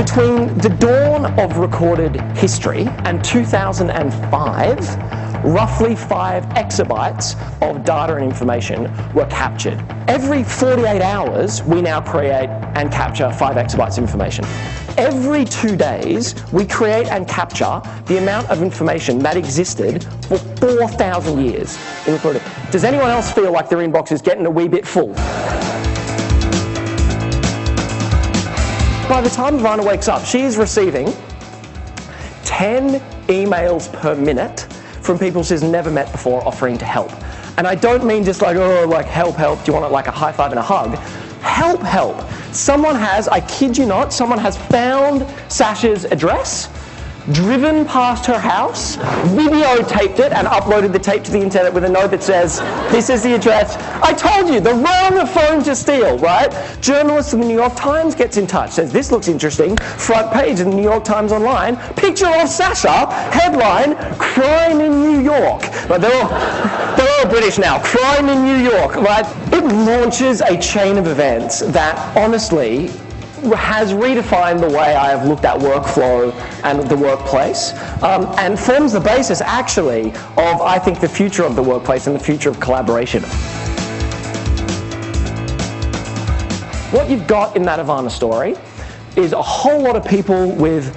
Between the dawn of recorded history and 2005, roughly 5 exabytes of data and information were captured. Every 48 hours, we now create and capture 5 exabytes of information. Every 2 days, we create and capture the amount of information that existed for 4,000 years in recorded. Does anyone else feel like their inbox is getting a wee bit full? By the time Ivana wakes up, she is receiving 10 emails per minute from people she's never met before offering to help. And I don't mean just like, oh, like help, help, do you want like a high five and a hug? Help, help. Someone has, I kid you not, someone has found Sasha's address, driven past her house, videotaped it and uploaded the tape to the internet with a note that says, this is the address. I told you, the wrong phone to steal, right? Journalist of the New York Times gets in touch, says, this looks interesting, front page of the New York Times Online, picture of Sasha, headline, crime in New York. Right, they're all British now, crime in New York, right? It launches a chain of events that honestly has redefined the way I have looked at workflow and the workplace, and forms the basis, actually, of, I think, the future of the workplace and the future of collaboration. What you've got in that Ivana story is a whole lot of people with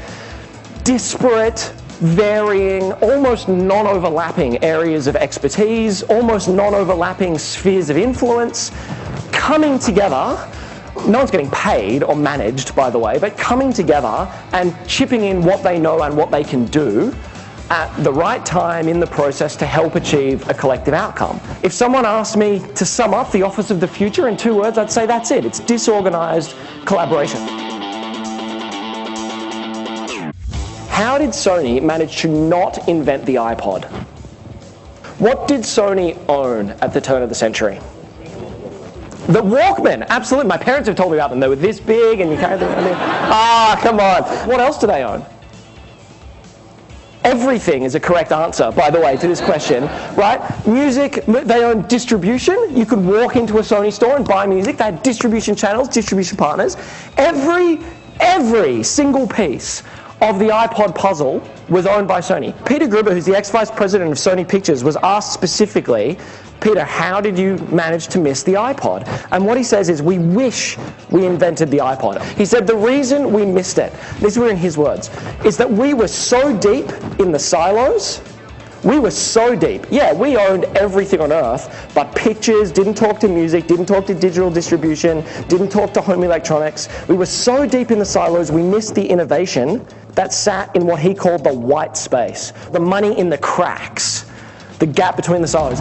disparate, varying, almost non-overlapping areas of expertise, almost non-overlapping spheres of influence, coming together. No one's getting paid or managed, by the way, but coming together and chipping in what they know and what they can do at the right time in the process to help achieve a collective outcome. If someone asked me to sum up the office of the future in 2 words, I'd say that's it. It's disorganized collaboration. How did Sony manage to not invent the iPod? What did Sony own at the turn of the century? The Walkman, absolutely. My parents have told me about them. They were this big and you carried them. Ah, come on. What else do they own? Everything is a correct answer, by the way, to this question, right? Music, they own distribution. You could walk into a Sony store and buy music. They had distribution channels, distribution partners. Every single piece of the iPod puzzle was owned by Sony. Peter Gruber, who's the ex-vice president of Sony Pictures, was asked specifically, Peter, how did you manage to miss the iPod? And what he says is, we wish we invented the iPod. He said the reason we missed it, these were in his words, is that we were so deep in the silos. We were so deep. Yeah, we owned everything on earth, but pictures, didn't talk to music, didn't talk to digital distribution, didn't talk to home electronics. We were so deep in the silos, we missed the innovation that sat in what he called the white space, the money in the cracks, the gap between the silos.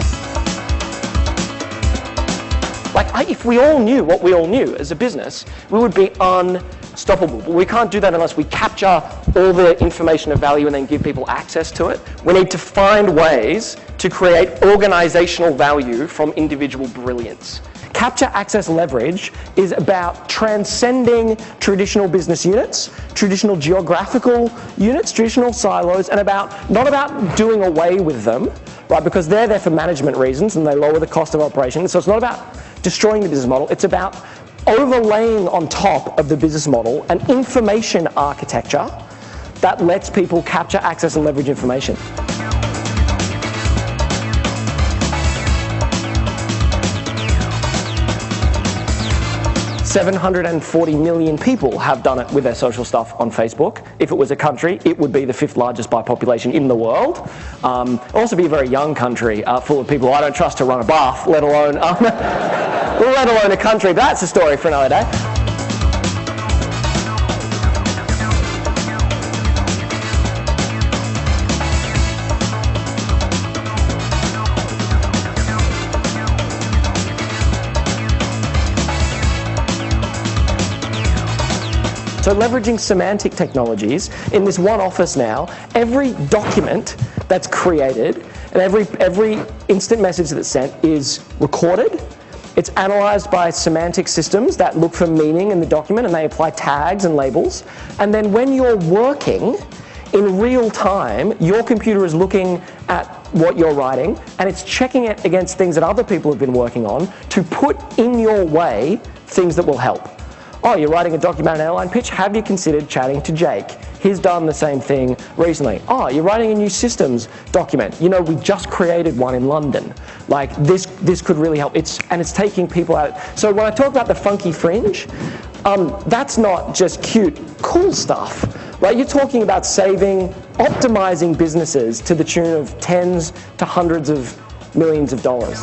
If we all knew what we all knew as a business, we would be unstoppable. But we can't do that unless we capture all the information of value and then give people access to it. We need to find ways to create organizational value from individual brilliance. Capture, access, leverage is about transcending traditional business units, traditional geographical units, traditional silos, and not about doing away with them, right? Because they're there for management reasons and they lower the cost of operation. So it's not about destroying the business model, it's about overlaying on top of the business model an information architecture that lets people capture, access, and leverage information. $740 million people have done it with their social stuff on Facebook. If it was a country, it would be the 5th largest by population in the world. Also be a very young country full of people I don't trust to run a bath, let alone a country. But that's a story for another day. So leveraging semantic technologies, in this one office now, every document that's created and every instant message that's sent is recorded. It's analyzed by semantic systems that look for meaning in the document and they apply tags and labels. And then when you're working in real time, your computer is looking at what you're writing and it's checking it against things that other people have been working on to put in your way things that will help. Oh, you're writing a document about an airline pitch? Have you considered chatting to Jake? He's done the same thing recently. Oh, you're writing a new systems document. You know, we just created one in London. Like, this could really help. It's taking people out. So when I talk about the funky fringe, that's not just cute, cool stuff, right? You're talking about optimizing businesses to the tune of tens to hundreds of millions of dollars.